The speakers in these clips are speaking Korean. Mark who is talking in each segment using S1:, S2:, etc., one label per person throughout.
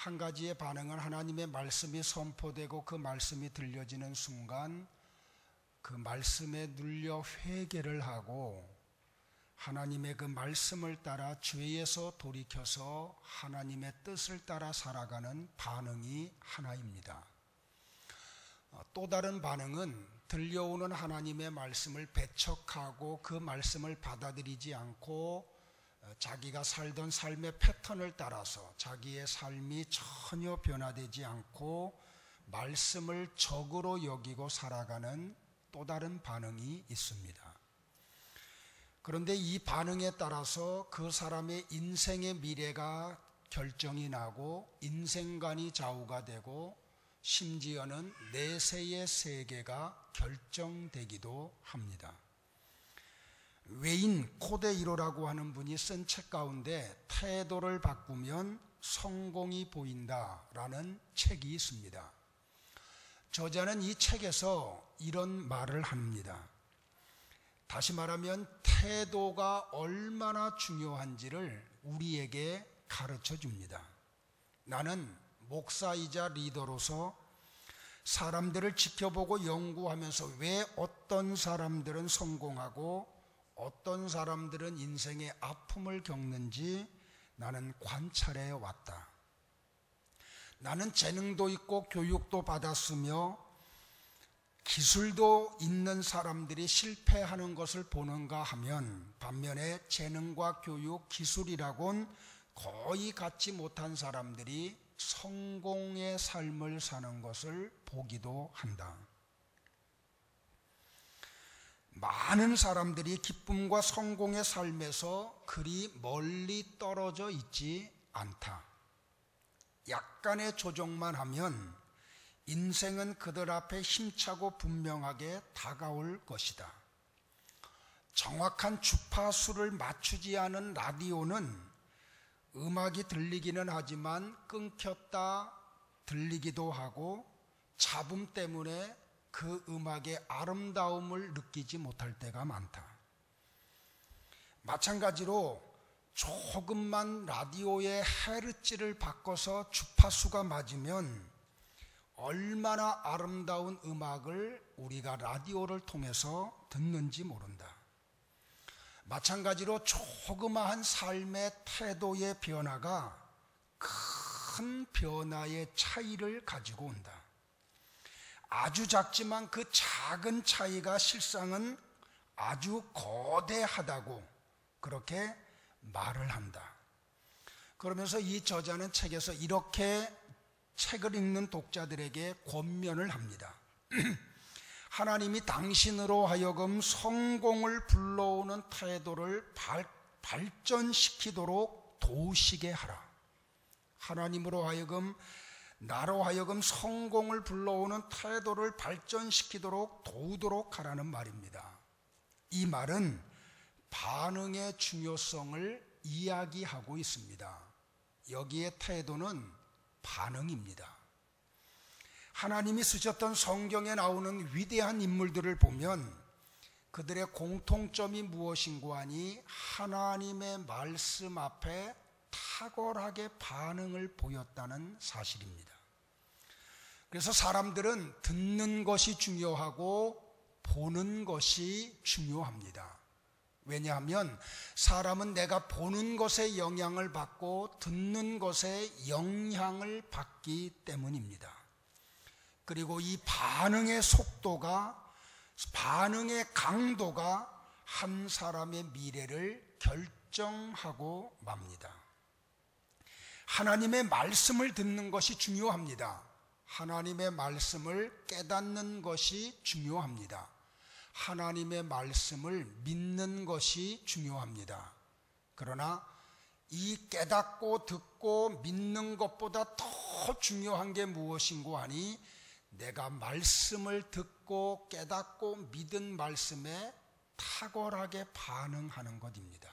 S1: 한 가지의 반응은 하나님의 말씀이 선포되고 그 말씀이 들려지는 순간 그 말씀에 눌려 회개를 하고 하나님의 그 말씀을 따라 죄에서 돌이켜서 하나님의 뜻을 따라 살아가는 반응이 하나입니다. 또 다른 반응은 들려오는 하나님의 말씀을 배척하고 그 말씀을 받아들이지 않고 자기가 살던 삶의 패턴을 따라서 자기의 삶이 전혀 변화되지 않고 말씀을 적으로 여기고 살아가는 또 다른 반응이 있습니다. 그런데 이 반응에 따라서 그 사람의 인생의 미래가 결정이 나고 인생관이 좌우가 되고 심지어는 내세의 세계가 결정되기도 합니다. 웨인 코데이로라고 하는 분이 쓴 책 가운데 태도를 바꾸면 성공이 보인다라는 책이 있습니다. 저자는 이 책에서 이런 말을 합니다. 다시 말하면 태도가 얼마나 중요한지를 우리에게 가르쳐 줍니다. 나는 목사이자 리더로서 사람들을 지켜보고 연구하면서 왜 어떤 사람들은 성공하고 어떤 사람들은 인생의 아픔을 겪는지 나는 관찰해 왔다. 나는 재능도 있고 교육도 받았으며 기술도 있는 사람들이 실패하는 것을 보는가 하면 반면에 재능과 교육, 기술이라곤 거의 갖지 못한 사람들이 성공의 삶을 사는 것을 보기도 한다. 많은 사람들이 기쁨과 성공의 삶에서 그리 멀리 떨어져 있지 않다. 약간의 조정만 하면 인생은 그들 앞에 힘차고 분명하게 다가올 것이다. 정확한 주파수를 맞추지 않은 라디오는 음악이 들리기는 하지만 끊겼다 들리기도 하고 잡음 때문에 그 음악의 아름다움을 느끼지 못할 때가 많다. 마찬가지로 조금만 라디오의 헤르츠를 바꿔서 주파수가 맞으면 얼마나 아름다운 음악을 우리가 라디오를 통해서 듣는지 모른다. 마찬가지로 조그마한 삶의 태도의 변화가 큰 변화의 차이를 가지고 온다. 아주 작지만 그 작은 차이가 실상은 아주 거대하다고 그렇게 말을 한다. 그러면서 이 저자는 책에서 이렇게 책을 읽는 독자들에게 권면을 합니다. 하나님이 당신으로 하여금 성공을 불러오는 태도를 발전시키도록 도우시게 하라. 하나님으로 하여금 나로 하여금 성공을 불러오는 태도를 발전시키도록 도우도록 하라는 말입니다. 이 말은 반응의 중요성을 이야기하고 있습니다. 여기에 태도는 반응입니다. 하나님이 쓰셨던 성경에 나오는 위대한 인물들을 보면 그들의 공통점이 무엇인고 하니 하나님의 말씀 앞에 탁월하게 반응을 보였다는 사실입니다. 그래서 사람들은 듣는 것이 중요하고 보는 것이 중요합니다. 왜냐하면 사람은 내가 보는 것에 영향을 받고 듣는 것에 영향을 받기 때문입니다. 그리고 이 반응의 속도가, 반응의 강도가 한 사람의 미래를 결정하고 맙니다. 하나님의 말씀을 듣는 것이 중요합니다. 하나님의 말씀을 깨닫는 것이 중요합니다. 하나님의 말씀을 믿는 것이 중요합니다. 그러나 이 깨닫고 듣고 믿는 것보다 더 중요한 게 무엇인고 하니 내가 말씀을 듣고 깨닫고 믿은 말씀에 탁월하게 반응하는 것입니다.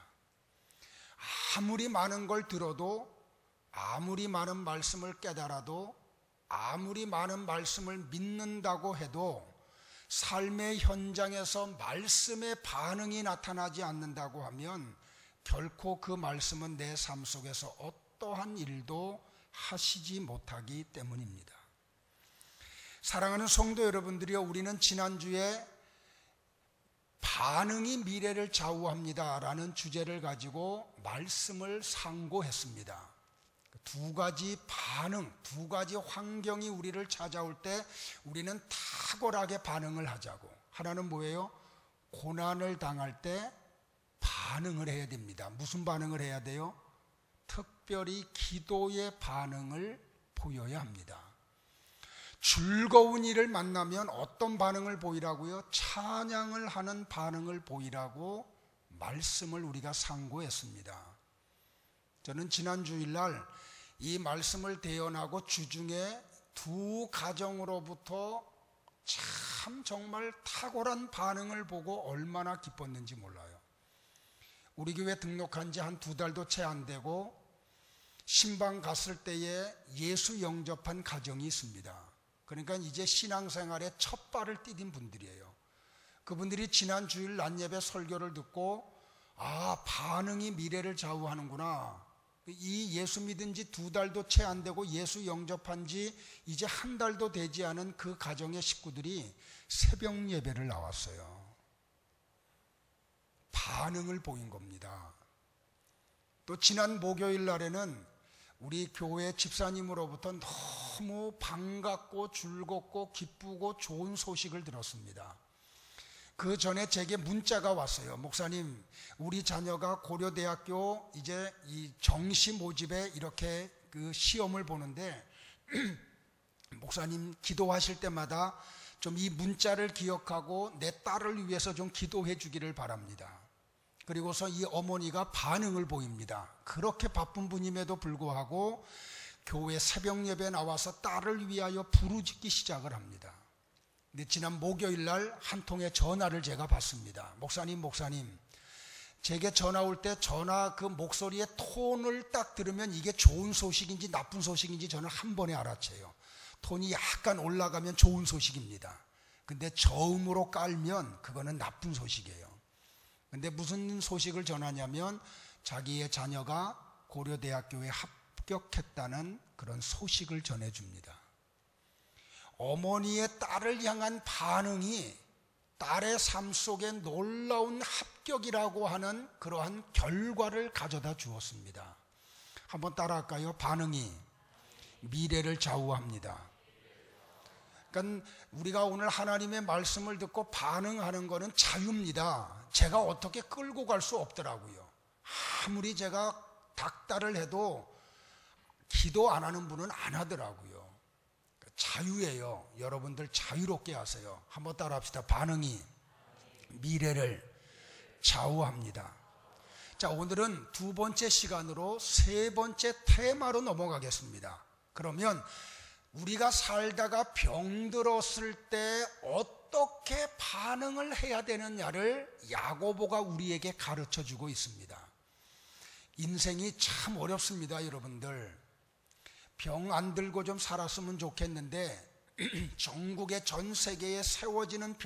S1: 아무리 많은 걸 들어도, 아무리 많은 말씀을 깨달아도, 아무리 많은 말씀을 믿는다고 해도 삶의 현장에서 말씀의 반응이 나타나지 않는다고 하면 결코 그 말씀은 내 삶 속에서 어떠한 일도 하시지 못하기 때문입니다. 사랑하는 성도 여러분들이여, 우리는 지난주에 반응이 미래를 좌우합니다 라는 주제를 가지고 말씀을 상고했습니다. 두 가지 반응, 두 가지 환경이 우리를 찾아올 때 우리는 탁월하게 반응을 하자고. 하나는 뭐예요? 고난을 당할 때 반응을 해야 됩니다. 무슨 반응을 해야 돼요? 특별히 기도의 반응을 보여야 합니다. 즐거운 일을 만나면 어떤 반응을 보이라고요? 찬양을 하는 반응을 보이라고 말씀을 우리가 상고했습니다. 저는 지난 주일날 이 말씀을 대언하고 주중에 두 가정으로부터 참 정말 탁월한 반응을 보고 얼마나 기뻤는지 몰라요. 우리 교회 등록한 지 한 2달도 채 안 되고 신방 갔을 때에 예수 영접한 가정이 있습니다. 그러니까 이제 신앙생활에 첫 발을 디딘 분들이에요. 그분들이 지난 주일 낮예배 설교를 듣고 반응이 미래를 좌우하는구나. 이 예수 믿은 지 2달도 채 안 되고 예수 영접한 지 이제 1달도 되지 않은 그 가정의 식구들이 새벽 예배를 나왔어요. 반응을 보인 겁니다. 또 지난 목요일 날에는 우리 교회 집사님으로부터 너무 반갑고 즐겁고 기쁘고 좋은 소식을 들었습니다. 그 전에 제게 문자가 왔어요. 목사님, 우리 자녀가 고려대학교 이제 이 정시 모집에 이렇게 그 시험을 보는데 목사님 기도하실 때마다 좀 이 문자를 기억하고 내 딸을 위해서 좀 기도해 주기를 바랍니다. 그리고서 이 어머니가 반응을 보입니다. 그렇게 바쁜 분임에도 불구하고 교회 새벽 예배에 나와서 딸을 위하여 부르짖기 시작을 합니다. 근데 지난 목요일 날 한 통의 전화를 제가 받습니다. 목사님, 제게 전화 올 때 전화 그 목소리의 톤을 딱 들으면 이게 좋은 소식인지 나쁜 소식인지 저는 한 번에 알아채요. 톤이 약간 올라가면 좋은 소식입니다. 근데 저음으로 깔면 그거는 나쁜 소식이에요. 근데 무슨 소식을 전하냐면 자기의 자녀가 고려대학교에 합격했다는 그런 소식을 전해줍니다. 어머니의 딸을 향한 반응이 딸의 삶 속에 놀라운 합격이라고 하는 그러한 결과를 가져다 주었습니다. 한번 따라할까요? 반응이 미래를 좌우합니다. 그러니까 우리가 오늘 하나님의 말씀을 듣고 반응하는 것은 자유입니다. 제가 어떻게 끌고 갈 수 없더라고요. 아무리 제가 닥달을 해도 기도 안 하는 분은 안 하더라고요. 자유예요. 여러분들 자유롭게 하세요. 한번 따라 합시다. 반응이 미래를 좌우합니다. 자, 오늘은 두 번째 시간으로 세 번째 테마로 넘어가겠습니다. 그러면 우리가 살다가 병들었을 때 어떻게 반응을 해야 되느냐를 야고보가 우리에게 가르쳐주고 있습니다. 인생이 참 어렵습니다, 여러분들. 병 안 들고 좀 살았으면 좋겠는데 전국에 전 세계에 세워지는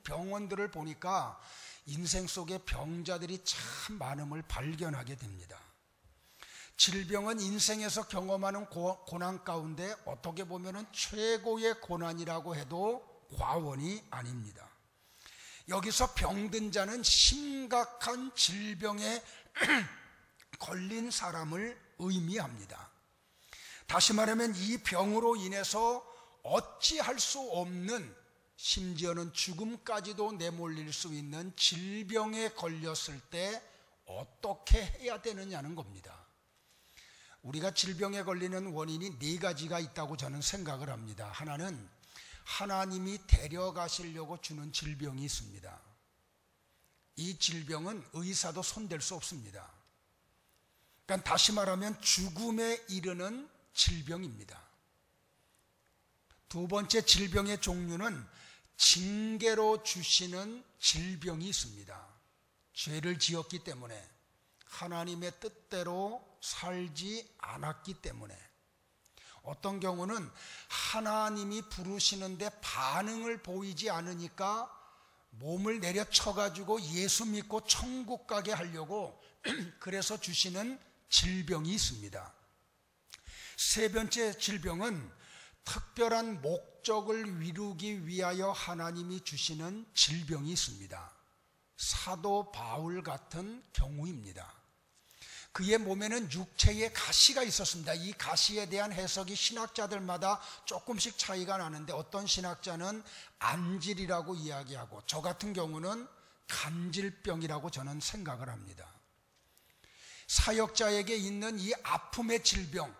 S1: 병원들을 보니까 인생 속에 병자들이 참 많음을 발견하게 됩니다. 질병은 인생에서 경험하는 고난 가운데 어떻게 보면 최고의 고난이라고 해도 과언이 아닙니다. 여기서 병든 자는 심각한 질병에 걸린 사람을 의미합니다. 다시 말하면 이 병으로 인해서 어찌할 수 없는, 심지어는 죽음까지도 내몰릴 수 있는 질병에 걸렸을 때 어떻게 해야 되느냐는 겁니다. 우리가 질병에 걸리는 원인이 4가지가 있다고 저는 생각을 합니다. 하나는 하나님이 데려가시려고 주는 질병이 있습니다. 이 질병은 의사도 손댈 수 없습니다. 그러니까 다시 말하면 죽음에 이르는 질병입니다. 두 번째 질병의 종류는 징계로 주시는 질병이 있습니다. 죄를 지었기 때문에, 하나님의 뜻대로 살지 않았기 때문에, 어떤 경우는 하나님이 부르시는데 반응을 보이지 않으니까 몸을 내려쳐가지고 예수 믿고 천국 가게 하려고 그래서 주시는 질병이 있습니다. 세 번째 질병은 특별한 목적을 이루기 위하여 하나님이 주시는 질병이 있습니다. 사도 바울 같은 경우입니다. 그의 몸에는 육체의 가시가 있었습니다. 이 가시에 대한 해석이 신학자들마다 조금씩 차이가 나는데, 어떤 신학자는 안질이라고 이야기하고, 저 같은 경우는 간질병이라고 저는 생각을 합니다. 사역자에게 있는 이 아픔의 질병,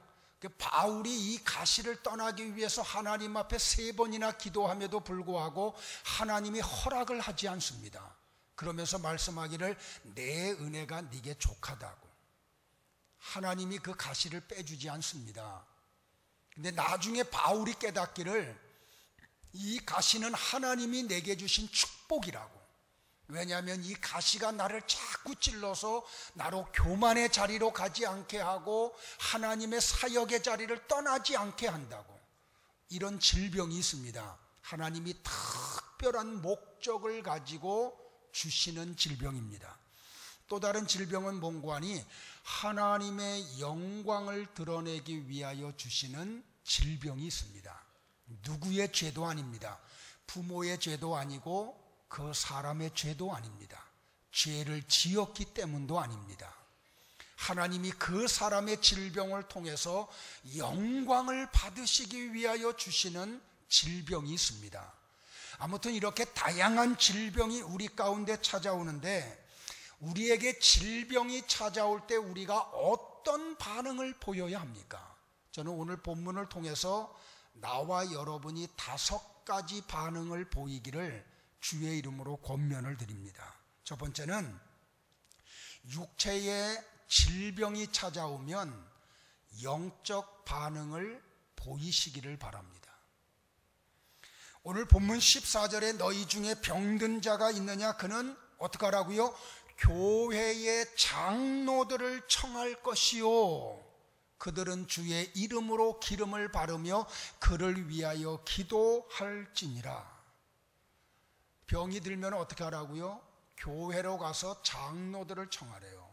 S1: 바울이 이 가시를 떠나기 위해서 하나님 앞에 3번이나 기도함에도 불구하고 하나님이 허락을 하지 않습니다. 그러면서 말씀하기를 내 은혜가 네게 족하다고. 하나님이 그 가시를 빼주지 않습니다. 근데 나중에 바울이 깨닫기를 이 가시는 하나님이 내게 주신 축복이라고. 왜냐하면 이 가시가 나를 자꾸 찔러서 나로 교만의 자리로 가지 않게 하고 하나님의 사역의 자리를 떠나지 않게 한다고. 이런 질병이 있습니다. 하나님이 특별한 목적을 가지고 주시는 질병입니다. 또 다른 질병은 뭔고 하니, 하나님의 영광을 드러내기 위하여 주시는 질병이 있습니다. 누구의 죄도 아닙니다. 부모의 죄도 아니고 그 사람의 죄도 아닙니다. 죄를 지었기 때문도 아닙니다. 하나님이 그 사람의 질병을 통해서 영광을 받으시기 위하여 주시는 질병이 있습니다. 아무튼 이렇게 다양한 질병이 우리 가운데 찾아오는데, 우리에게 질병이 찾아올 때 우리가 어떤 반응을 보여야 합니까? 저는 오늘 본문을 통해서 나와 여러분이 5가지 반응을 보이기를 주의 이름으로 권면을 드립니다. 첫 번째는, 육체에 질병이 찾아오면 영적 반응을 보이시기를 바랍니다. 오늘 본문 14절에 너희 중에 병든 자가 있느냐? 그는 어떻게 하라고요? 교회의 장로들을 청할 것이요, 그들은 주의 이름으로 기름을 바르며 그를 위하여 기도할지니라. 병이 들면 어떻게 하라고요? 교회로 가서 장로들을 청하래요.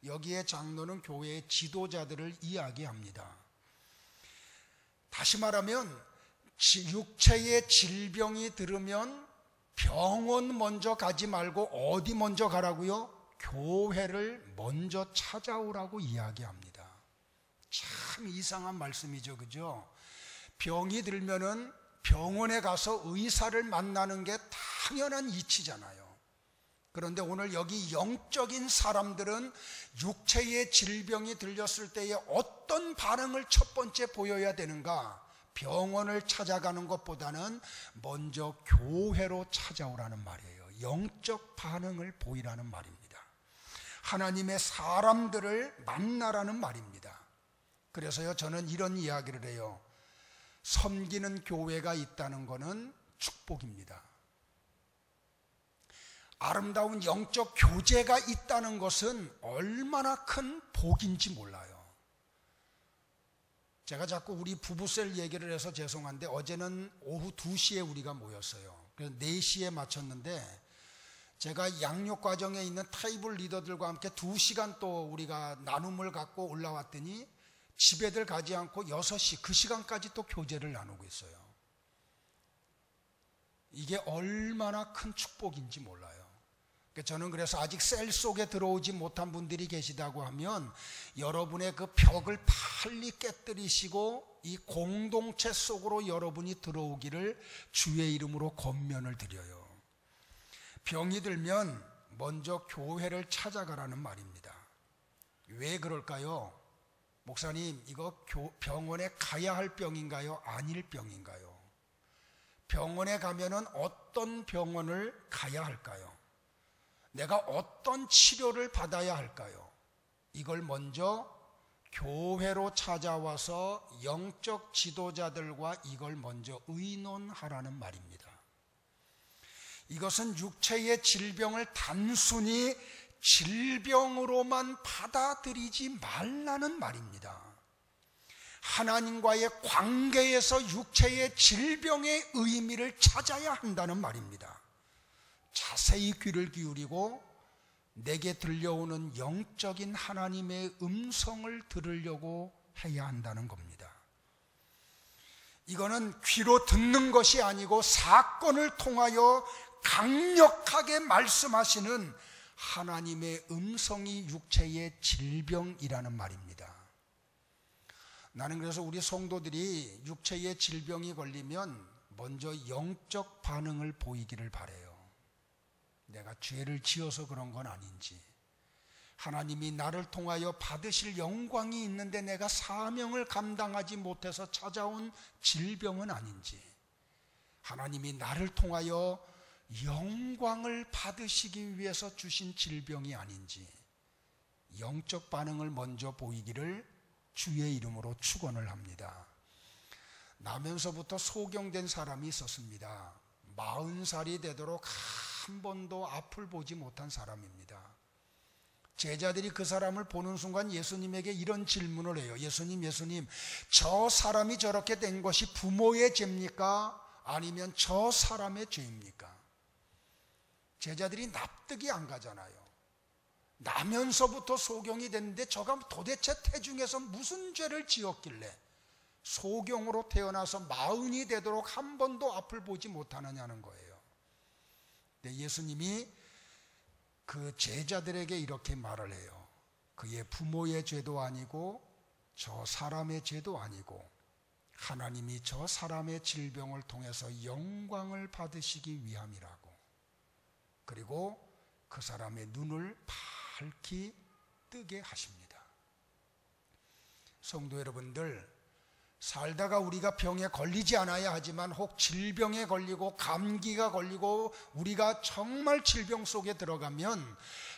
S1: 여기에 장로는 교회의 지도자들을 이야기합니다. 다시 말하면 육체의 질병이 들으면 병원 먼저 가지 말고 어디 먼저 가라고요? 교회를 먼저 찾아오라고 이야기합니다. 참 이상한 말씀이죠, 그죠? 병이 들면은 병원에 가서 의사를 만나는 게 당연한 이치잖아요. 그런데 오늘 여기 영적인 사람들은 육체의 질병이 들렸을 때에 어떤 반응을 첫 번째 보여야 되는가? 병원을 찾아가는 것보다는 먼저 교회로 찾아오라는 말이에요. 영적 반응을 보이라는 말입니다. 하나님의 사람들을 만나라는 말입니다. 그래서요, 저는 이런 이야기를 해요. 섬기는 교회가 있다는 것은 축복입니다. 아름다운 영적 교제가 있다는 것은 얼마나 큰 복인지 몰라요. 제가 자꾸 우리 부부셀 얘기를 해서 죄송한데, 어제는 오후 2시에 우리가 모였어요. 그래서 4시에 마쳤는데, 제가 양육 과정에 있는 테이블 리더들과 함께 2시간 또 우리가 나눔을 갖고 올라왔더니 집에들 가지 않고 6시, 그 시간까지 또 교제를 나누고 있어요. 이게 얼마나 큰 축복인지 몰라요. 저는 그래서 아직 셀 속에 들어오지 못한 분들이 계시다고 하면 여러분의 그 벽을 빨리 깨뜨리시고 이 공동체 속으로 여러분이 들어오기를 주의 이름으로 권면을 드려요. 병이 들면 먼저 교회를 찾아가라는 말입니다. 왜 그럴까요? 목사님, 이거 병원에 가야 할 병인가요? 아닐 병인가요? 병원에 가면은 어떤 병원을 가야 할까요? 내가 어떤 치료를 받아야 할까요? 이걸 먼저 교회로 찾아와서 영적 지도자들과 이걸 먼저 의논하라는 말입니다. 이것은 육체의 질병을 단순히 질병으로만 받아들이지 말라는 말입니다. 하나님과의 관계에서 육체의 질병의 의미를 찾아야 한다는 말입니다. 자세히 귀를 기울이고 내게 들려오는 영적인 하나님의 음성을 들으려고 해야 한다는 겁니다. 이거는 귀로 듣는 것이 아니고 사건을 통하여 강력하게 말씀하시는 하나님의 음성이 육체의 질병이라는 말입니다. 나는 그래서 우리 성도들이 육체의 질병이 걸리면 먼저 영적 반응을 보이기를 바라요. 내가 죄를 지어서 그런 건 아닌지, 하나님이 나를 통하여 받으실 영광이 있는데 내가 사명을 감당하지 못해서 찾아온 질병은 아닌지, 하나님이 나를 통하여 영광을 받으시기 위해서 주신 질병이 아닌지, 영적 반응을 먼저 보이기를 주의 이름으로 축원을 합니다. 나면서부터 소경된 사람이 있었습니다. 40살이 되도록 한 번도 앞을 보지 못한 사람입니다. 제자들이 그 사람을 보는 순간 예수님에게 이런 질문을 해요. 예수님, 저 사람이 저렇게 된 것이 부모의 죄입니까? 아니면 저 사람의 죄입니까? 제자들이 납득이 안 가잖아요. 나면서부터 소경이 됐는데 저가 도대체 태중에서 무슨 죄를 지었길래 소경으로 태어나서 40이 되도록 한 번도 앞을 보지 못하느냐는 거예요. 근데 예수님이 그 제자들에게 이렇게 말을 해요. 그의 부모의 죄도 아니고 저 사람의 죄도 아니고 하나님이 저 사람의 질병을 통해서 영광을 받으시기 위함이라고. 그리고 그 사람의 눈을 밝히 뜨게 하십니다. 성도 여러분들, 살다가 우리가 병에 걸리지 않아야 하지만 혹 질병에 걸리고 감기가 걸리고 우리가 정말 질병 속에 들어가면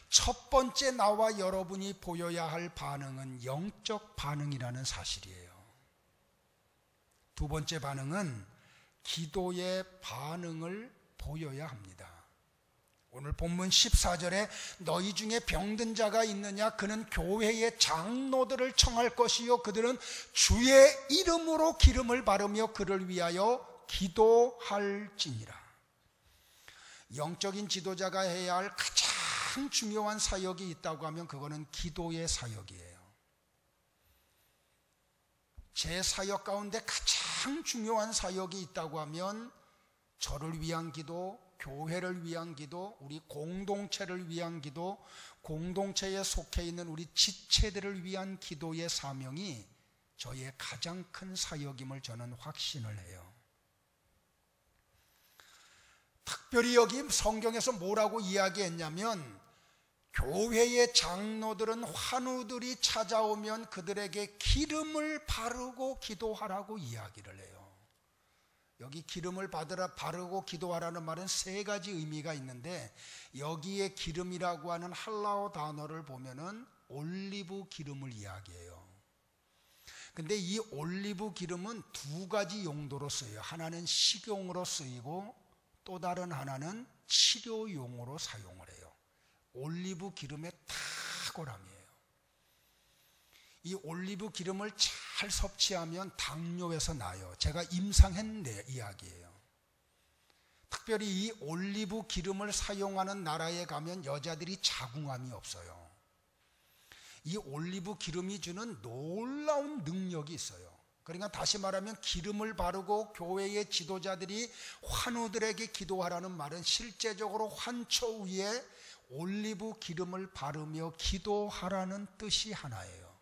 S1: 첫 번째 나와 여러분이 보여야 할 반응은 영적 반응이라는 사실이에요. 두 번째 반응은 기도의 반응을 보여야 합니다. 오늘 본문 14절에 너희 중에 병든 자가 있느냐? 그는 교회의 장로들을 청할 것이요 그들은 주의 이름으로 기름을 바르며 그를 위하여 기도할지니라. 영적인 지도자가 해야 할 가장 중요한 사역이 있다고 하면 그거는 기도의 사역이에요. 제 사역 가운데 가장 중요한 사역이 있다고 하면 저를 위한 기도, 교회를 위한 기도, 우리 공동체를 위한 기도, 공동체에 속해 있는 우리 지체들을 위한 기도의 사명이 저의 가장 큰 사역임을 저는 확신을 해요. 특별히 여기 성경에서 뭐라고 이야기했냐면 교회의 장로들은 환우들이 찾아오면 그들에게 기름을 바르고 기도하라고 이야기를 해요. 여기 기름을 바르고 기도하라는 말은 세 가지 의미가 있는데 여기에 기름이라고 하는 할라어 단어를 보면은 올리브 기름을 이야기해요. 근데 이 올리브 기름은 두 가지 용도로 쓰여요. 하나는 식용으로 쓰이고 또 다른 하나는 치료용으로 사용을 해요. 올리브 기름의 탁월함이에요. 이 올리브 기름을 잘 섭취하면 당뇨에서 나요. 제가 임상했는데 이야기예요. 특별히 이 올리브 기름을 사용하는 나라에 가면 여자들이 자궁암이 없어요. 이 올리브 기름이 주는 놀라운 능력이 있어요. 그러니까 다시 말하면 기름을 바르고 교회의 지도자들이 환우들에게 기도하라는 말은 실제적으로 환초 위에 올리브 기름을 바르며 기도하라는 뜻이 하나예요.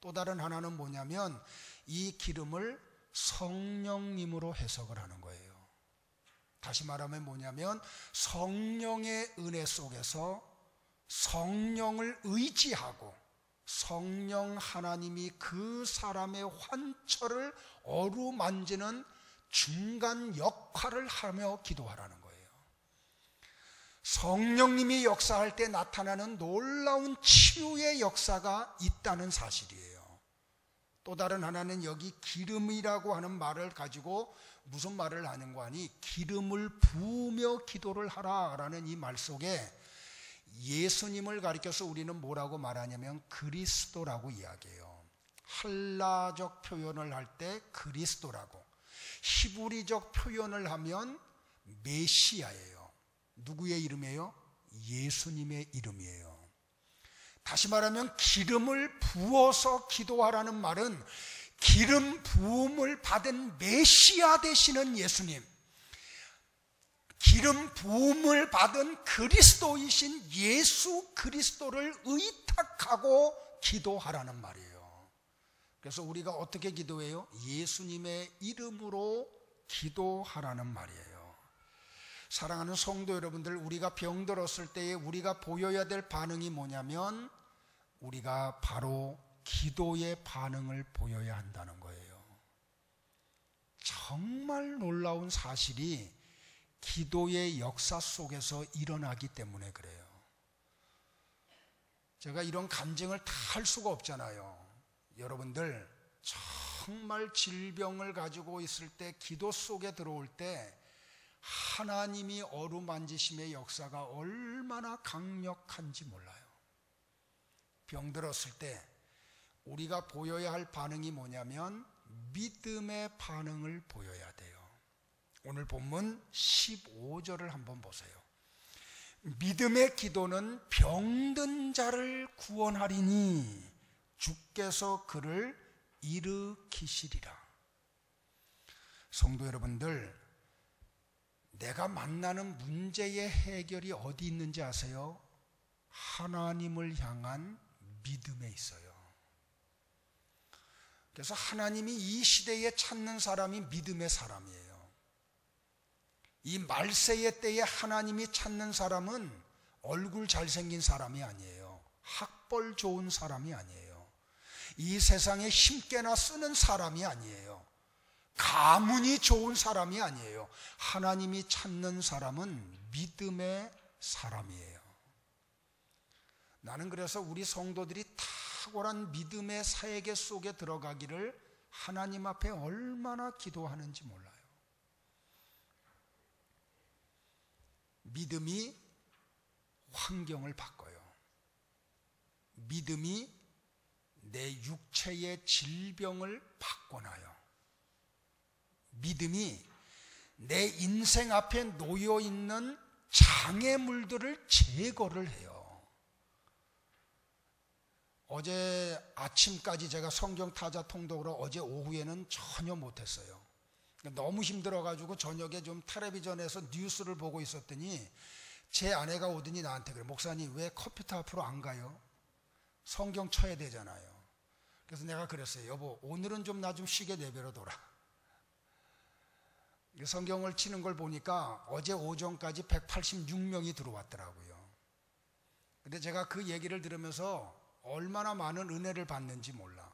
S1: 또 다른 하나는 뭐냐면 이 기름을 성령님으로 해석을 하는 거예요. 다시 말하면 뭐냐면 성령의 은혜 속에서 성령을 의지하고 성령 하나님이 그 사람의 환처를 어루만지는 중간 역할을 하며 기도하라는 거예요. 성령님이 역사할 때 나타나는 놀라운 치유의 역사가 있다는 사실이에요. 또 다른 하나는 여기 기름이라고 하는 말을 가지고 무슨 말을 하는 거 아니? 기름을 부으며 기도를 하라라는 이 말 속에 예수님을 가리켜서 우리는 뭐라고 말하냐면 그리스도라고 이야기해요. 할라적 표현을 할 때 그리스도라고, 히브리적 표현을 하면 메시아예요. 누구의 이름이에요? 예수님의 이름이에요. 다시 말하면 기름을 부어서 기도하라는 말은 기름 부음을 받은 메시아 되시는 예수님, 기름 부음을 받은 그리스도이신 예수 그리스도를 의탁하고 기도하라는 말이에요. 그래서 우리가 어떻게 기도해요? 예수님의 이름으로 기도하라는 말이에요. 사랑하는 성도 여러분들, 우리가 병들었을 때에 우리가 보여야 될 반응이 뭐냐면 우리가 바로 기도의 반응을 보여야 한다는 거예요. 정말 놀라운 사실이 기도의 역사 속에서 일어나기 때문에 그래요. 제가 이런 간증을 다 할 수가 없잖아요. 여러분들 정말 질병을 가지고 있을 때 기도 속에 들어올 때 하나님이 어루만지심의 역사가 얼마나 강력한지 몰라요. 병들었을 때 우리가 보여야 할 반응이 뭐냐면 믿음의 반응을 보여야 돼요. 오늘 본문 15절을 한번 보세요. 믿음의 기도는 병든 자를 구원하리니 주께서 그를 일으키시리라. 성도 여러분들, 내가 만나는 문제의 해결이 어디 있는지 아세요? 하나님을 향한 믿음에 있어요. 그래서 하나님이 이 시대에 찾는 사람이 믿음의 사람이에요. 이 말세의 때에 하나님이 찾는 사람은 얼굴 잘생긴 사람이 아니에요. 학벌 좋은 사람이 아니에요. 이 세상에 힘께나 쓰는 사람이 아니에요. 가문이 좋은 사람이 아니에요. 하나님이 찾는 사람은 믿음의 사람이에요. 나는 그래서 우리 성도들이 탁월한 믿음의 세계 속에 들어가기를 하나님 앞에 얼마나 기도하는지 몰라요. 믿음이 환경을 바꿔요. 믿음이 내 육체의 질병을 바꿔놔요. 믿음이 내 인생 앞에 놓여있는 장애물들을 제거를 해요. 어제 아침까지 제가 성경 타자 통독으로 어제 오후에는 전혀 못했어요. 너무 힘들어가지고 저녁에 좀 텔레비전에서 뉴스를 보고 있었더니 제 아내가 오더니 나한테 그래, 목사님 왜 컴퓨터 앞으로 안 가요? 성경 쳐야 되잖아요. 그래서 내가 그랬어요. 여보, 오늘은 좀 나 좀 쉬게 내버려둬라. 성경을 치는 걸 보니까 어제 오전까지 186명이 들어왔더라고요. 근데 제가 그 얘기를 들으면서 얼마나 많은 은혜를 받는지 몰라.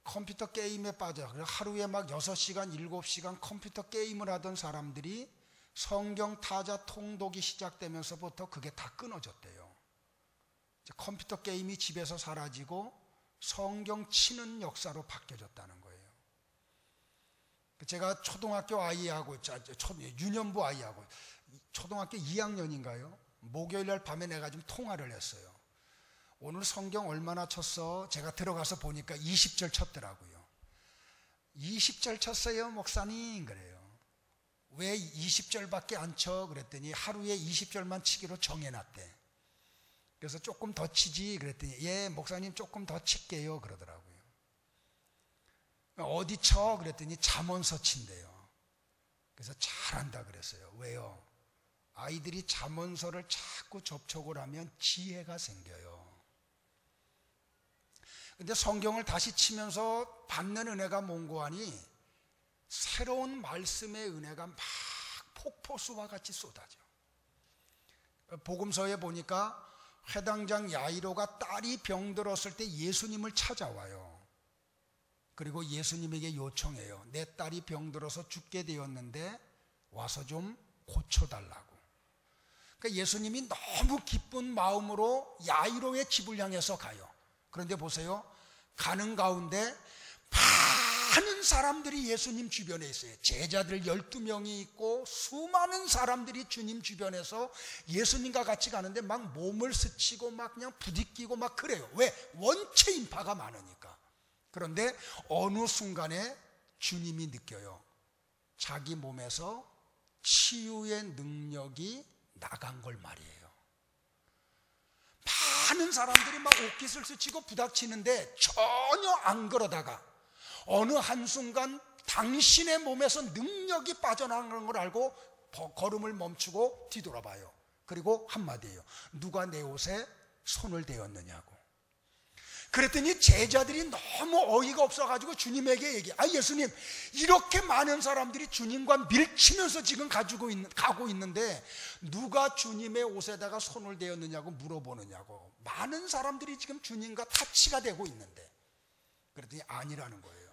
S1: 컴퓨터 게임에 빠져 하루에 막 6시간, 7시간 컴퓨터 게임을 하던 사람들이 성경 타자 통독이 시작되면서부터 그게 다 끊어졌대요. 컴퓨터 게임이 집에서 사라지고 성경 치는 역사로 바뀌어졌다는 거예요. 제가 초등학교 아이하고 유년부 아이하고 초등학교 2학년인가요? 목요일날 밤에 내가 좀 통화를 했어요. 오늘 성경 얼마나 쳤어? 제가 들어가서 보니까 20절 쳤더라고요. 20절 쳤어요, 목사님. 그래요. 왜 20절밖에 안 쳐? 그랬더니 하루에 20절만 치기로 정해놨대. 그래서 조금 더 치지? 그랬더니 예, 목사님 조금 더 칠게요. 그러더라고요. 어디 쳐? 그랬더니 잠언서 친대요. 그래서 잘한다 그랬어요. 왜요? 아이들이 잠언서를 자꾸 접촉을 하면 지혜가 생겨요. 근데 성경을 다시 치면서 받는 은혜가 뭔고 하니 새로운 말씀의 은혜가 막 폭포수와 같이 쏟아져. 복음서에 보니까 회당장 야이로가 딸이 병들었을 때 예수님을 찾아와요. 그리고 예수님에게 요청해요. 내 딸이 병들어서 죽게 되었는데 와서 좀 고쳐달라고. 그러니까 예수님이 너무 기쁜 마음으로 야이로의 집을 향해서 가요. 그런데 보세요. 가는 가운데 많은 사람들이 예수님 주변에 있어요. 제자들 12명이 있고 수많은 사람들이 주님 주변에서 예수님과 같이 가는데 막 몸을 스치고 막 그냥 부딪히고 막 그래요. 왜? 원체 인파가 많으니까. 그런데 어느 순간에 주님이 느껴요. 자기 몸에서 치유의 능력이 나간 걸 말이에요. 많은 사람들이 막 옷깃을 스치고 부닥치는데 전혀 안 그러다가 어느 한순간 당신의 몸에서 능력이 빠져나가는 걸 알고 걸음을 멈추고 뒤돌아봐요. 그리고 한마디예요. 누가 내 옷에 손을 대었느냐고. 그랬더니 제자들이 너무 어이가 없어가지고 주님에게 예수님, 이렇게 많은 사람들이 주님과 밀치면서 지금 가고 있는데 누가 주님의 옷에다가 손을 대었느냐고 물어보느냐고. 많은 사람들이 지금 주님과 타치가 되고 있는데. 그랬더니 아니라는 거예요.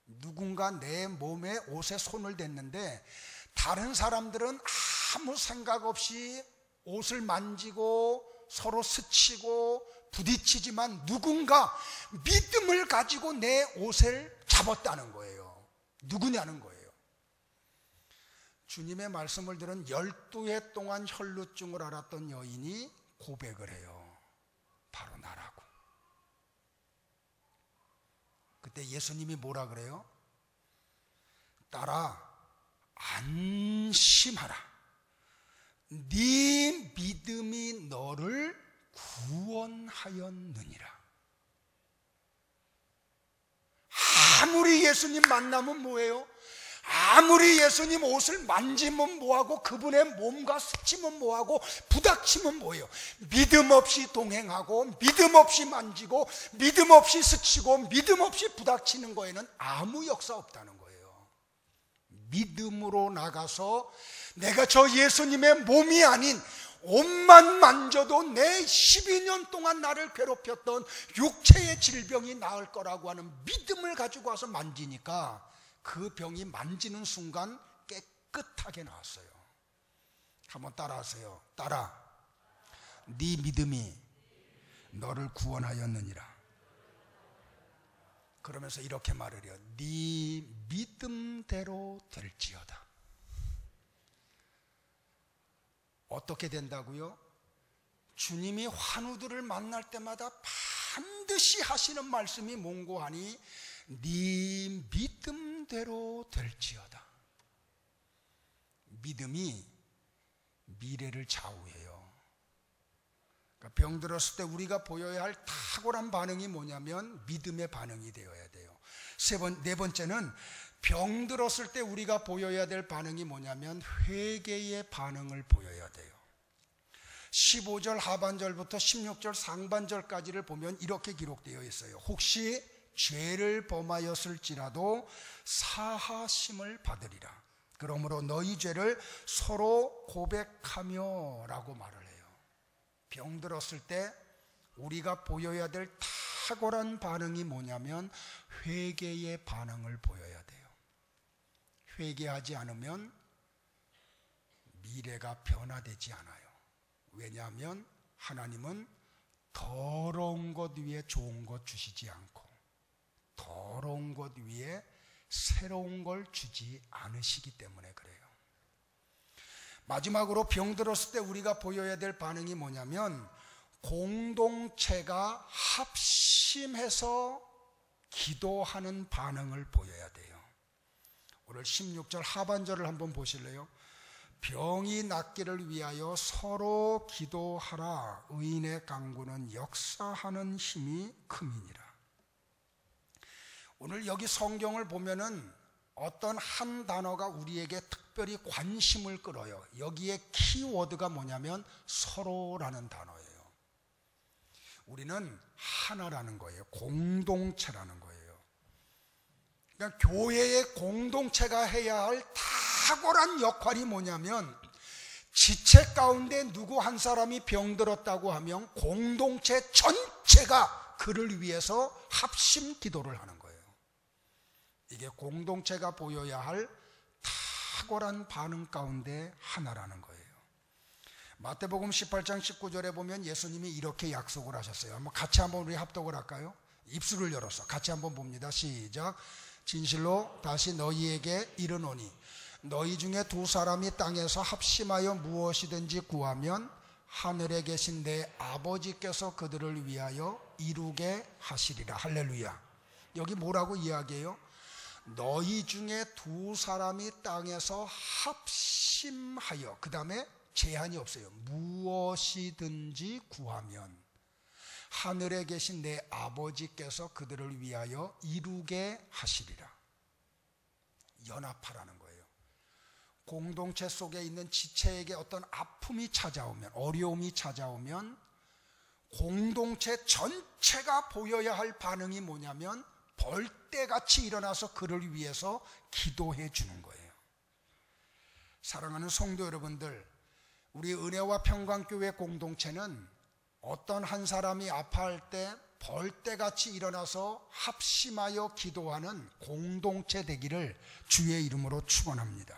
S1: 누군가 내 몸에 옷에 손을 댔는데 다른 사람들은 아무 생각 없이 옷을 만지고 서로 스치고 부딪히지만 누군가 믿음을 가지고 내 옷을 잡았다는 거예요. 누구냐는 거예요. 주님의 말씀을 들은 12해 동안 혈루증을 앓았던 여인이 고백을 해요. 바로 나라고. 그때 예수님이 뭐라 그래요? 딸아, 안심하라. 네 믿음이 너를 구원하였느니라. 아무리 예수님 만나면 뭐예요? 아무리 예수님 옷을 만지면 뭐하고 그분의 몸과 스치면 뭐하고 부닥치면 뭐예요? 믿음 없이 동행하고 믿음 없이 만지고 믿음 없이 스치고 믿음 없이 부닥치는 거에는 아무 역사 없다는 거예요. 믿음으로 나가서 내가 저 예수님의 몸이 아닌 옷만 만져도 내 12년 동안 나를 괴롭혔던 육체의 질병이 나을 거라고 하는 믿음을 가지고 와서 만지니까 그 병이 만지는 순간 깨끗하게 나왔어요. 한번 따라하세요. 따라, 네 믿음이 너를 구원하였느니라. 그러면서 이렇게 말을 해요. 네 믿음대로 될지어다. 어떻게 된다고요? 주님이 환우들을 만날 때마다 반드시 하시는 말씀이 뭔고 하니 네 믿음대로 될지어다. 믿음이 미래를 좌우해요. 그러니까 병들었을 때 우리가 보여야 할 탁월한 반응이 뭐냐면 믿음의 반응이 되어야 돼요. 네 번째는 병들었을 때 우리가 보여야 될 반응이 뭐냐면 회개의 반응을 보여야 돼요. 15절 하반절부터 16절 상반절까지를 보면 이렇게 기록되어 있어요. 혹시 죄를 범하였을지라도 사하심을 받으리라. 그러므로 너희 죄를 서로 고백하며 라고 말을 해요. 병들었을 때 우리가 보여야 될 탁월한 반응이 뭐냐면 회개의 반응을 보여야 돼요. 회개하지 않으면 미래가 변화되지 않아요. 왜냐하면 하나님은 더러운 것 위에 좋은 것 주시지 않고 더러운 것 위에 새로운 걸 주지 않으시기 때문에 그래요. 마지막으로 병들었을 때 우리가 보여야 될 반응이 뭐냐면 공동체가 합심해서 기도하는 반응을 보여야 돼요. 오늘 16절 하반절을 한번 보실래요? 병이 낫기를 위하여 서로 기도하라. 의인의 간구는 역사하는 힘이 큼이니라. 오늘 여기 성경을 보면은 어떤 한 단어가 우리에게 특별히 관심을 끌어요. 여기에 키워드가 뭐냐면 서로라는 단어예요. 우리는 하나라는 거예요. 공동체라는 거예요. 그러니까 교회의 공동체가 해야 할 탁월한 역할이 뭐냐면 지체 가운데 누구 한 사람이 병들었다고 하면 공동체 전체가 그를 위해서 합심 기도를 하는 거예요. 이게 공동체가 보여야 할 탁월한 반응 가운데 하나라는 거예요. 마태복음 18장 19절에 보면 예수님이 이렇게 약속을 하셨어요. 같이 한번 우리 합독을 할까요? 입술을 열어서 같이 한번 봅니다. 시작. 진실로 다시 너희에게 이르노니 너희 중에 두 사람이 땅에서 합심하여 무엇이든지 구하면 하늘에 계신 내 아버지께서 그들을 위하여 이루게 하시리라. 할렐루야. 여기 뭐라고 이야기해요? 너희 중에 두 사람이 땅에서 합심하여, 그 다음에 제한이 없어요. 무엇이든지 구하면, 하늘에 계신 내 아버지께서 그들을 위하여 이루게 하시리라. 연합하라는 거예요. 공동체 속에 있는 지체에게 어떤 아픔이 찾아오면, 어려움이 찾아오면 공동체 전체가 보여야 할 반응이 뭐냐면 벌떼같이 일어나서 그를 위해서 기도해 주는 거예요. 사랑하는 성도 여러분들, 우리 은혜와 평강교회 공동체는 어떤 한 사람이 아파할 때 벌떼같이 일어나서 합심하여 기도하는 공동체 되기를 주의 이름으로 축원합니다.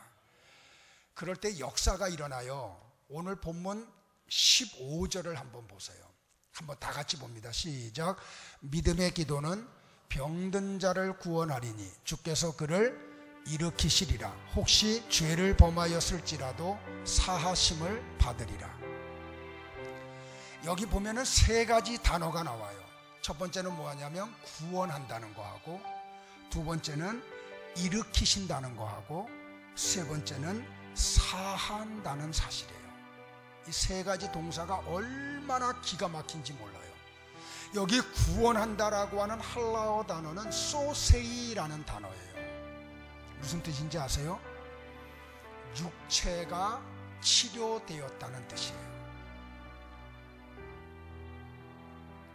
S1: 그럴 때 역사가 일어나요. 오늘 본문 15절을 한번 보세요. 한번 다 같이 봅니다. 시작. 믿음의 기도는 병든 자를 구원하리니 주께서 그를 일으키시리라. 혹시 죄를 범하였을지라도 사하심을 받으리라. 여기 보면은 세 가지 단어가 나와요. 첫 번째는 뭐하냐면 구원한다는 거하고, 두 번째는 일으키신다는 거하고, 세 번째는 사한다는 사실이에요. 이 세 가지 동사가 얼마나 기가 막힌지 몰라요. 여기 구원한다라고 하는 할라어 단어는 소세이라는 단어예요. 무슨 뜻인지 아세요? 육체가 치료되었다는 뜻이에요.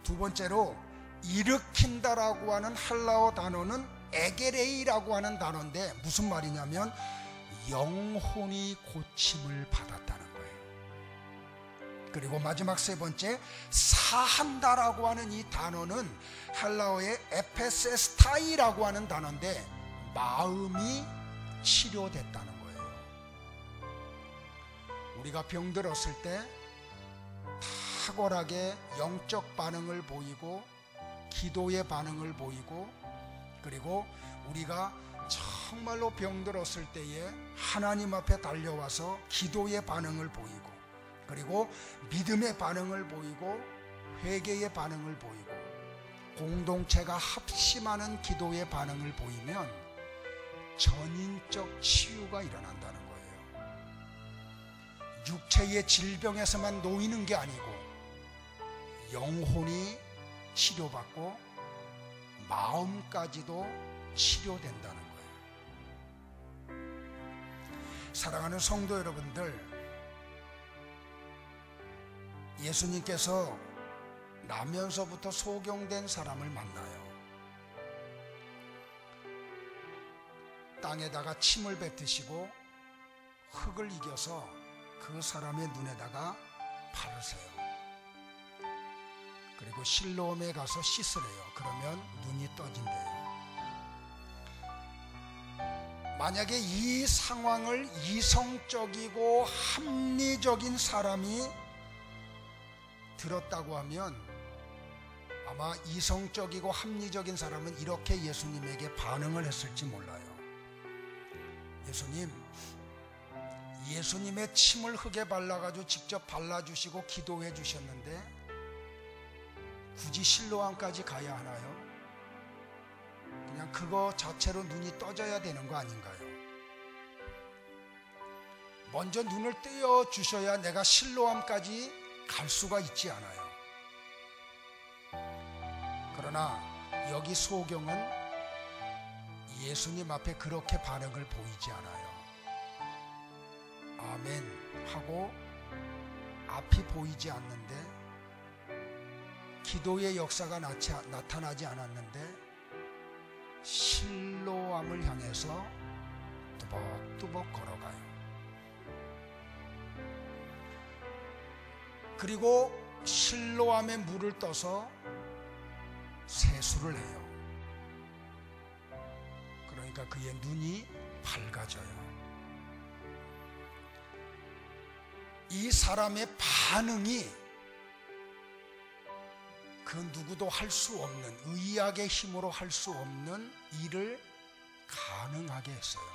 S1: 두 번째로 일으킨다라고 하는 할라어 단어는 에게레이라고 하는 단어인데 무슨 말이냐면 영혼이 고침을 받았다는 거예요. 그리고 마지막 세 번째, 사한다라고 하는 이 단어는 할라어의 에페세스타이라고 하는 단어인데 마음이 치료됐다는 거예요. 우리가 병들었을 때 탁월하게 영적 반응을 보이고 기도의 반응을 보이고, 그리고 우리가 정말로 병들었을 때에 하나님 앞에 달려와서 기도의 반응을 보이고, 그리고 믿음의 반응을 보이고 회개의 반응을 보이고 공동체가 합심하는 기도의 반응을 보이면 전인적 치유가 일어난다는 거예요. 육체의 질병에서만 놓이는 게 아니고 영혼이 치료받고 마음까지도 치료된다는 거예요. 사랑하는 성도 여러분들, 예수님께서 나면서부터 소경된 사람을 만나요. 땅에다가 침을 뱉으시고 흙을 이겨서 그 사람의 눈에다가 바르세요. 그리고 실로암에 가서 씻으래요. 그러면 눈이 떠진대요. 만약에 이 상황을 이성적이고 합리적인 사람이 들었다고 하면 아마 이성적이고 합리적인 사람은 이렇게 예수님에게 반응을 했을지 몰라요. 예수님의 침을 흙에 발라가지고 직접 발라주시고 기도해 주셨는데 굳이 실로암까지 가야 하나요? 그냥 그거 자체로 눈이 떠져야 되는 거 아닌가요? 먼저 눈을 떼어 주셔야 내가 실로암까지 갈 수가 있지 않아요. 그러나 여기 소경은 예수님 앞에 그렇게 반응을 보이지 않아요. 아멘 하고 앞이 보이지 않는데, 기도의 역사가 나타나지 않았는데 실로암을 향해서 뚜벅뚜벅 걸어가요. 그리고 실로암에 물을 떠서 세수를 해요. 그러니까 그의 눈이 밝아져요. 이 사람의 반응이 그 누구도 할 수 없는, 의학의 힘으로 할 수 없는 일을 가능하게 했어요.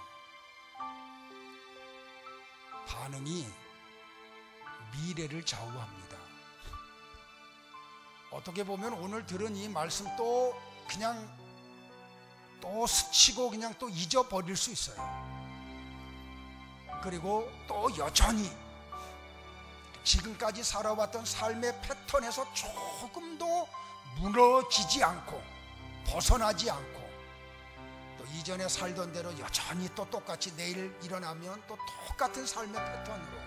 S1: 반응이 미래를 좌우합니다. 어떻게 보면 오늘 들은 이 말씀 또 스치고 그냥 또 잊어버릴 수 있어요. 그리고 또 여전히 지금까지 살아왔던 삶의 패턴에서 조금도 무너지지 않고 벗어나지 않고 또 이전에 살던 대로 여전히 또 똑같이 내일 일어나면 또 똑같은 삶의 패턴으로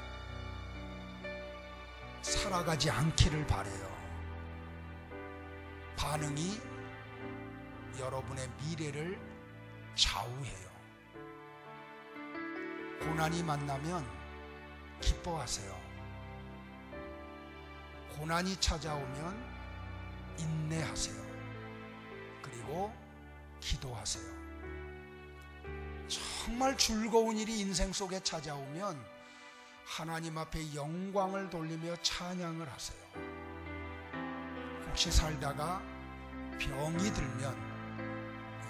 S1: 살아가지 않기를 바라요. 반응이 여러분의 미래를 좌우해요. 고난이 만나면 기뻐하세요. 고난이 찾아오면 인내하세요. 그리고 기도하세요. 정말 즐거운 일이 인생 속에 찾아오면 하나님 앞에 영광을 돌리며 찬양을 하세요. 혹시 살다가 병이 들면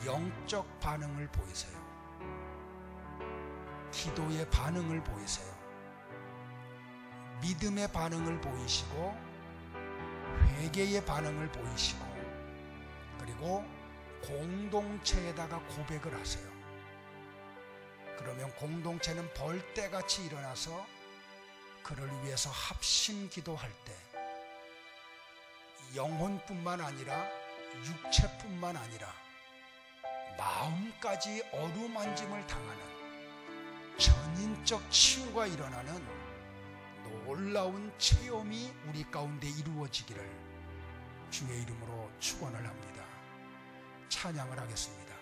S1: 영적 반응을 보이세요. 기도의 반응을 보이세요. 믿음의 반응을 보이시고 회개의 반응을 보이시고 그리고 공동체에다가 고백을 하세요. 그러면 공동체는 벌떼같이 일어나서 그를 위해서 합심 기도할 때 영혼뿐만 아니라 육체뿐만 아니라 마음까지 어루만짐을 당하는 전인적 치유가 일어나는 놀라운 체험이 우리 가운데 이루어지기를 주의 이름으로 축원을 합니다. 찬양을 하겠습니다.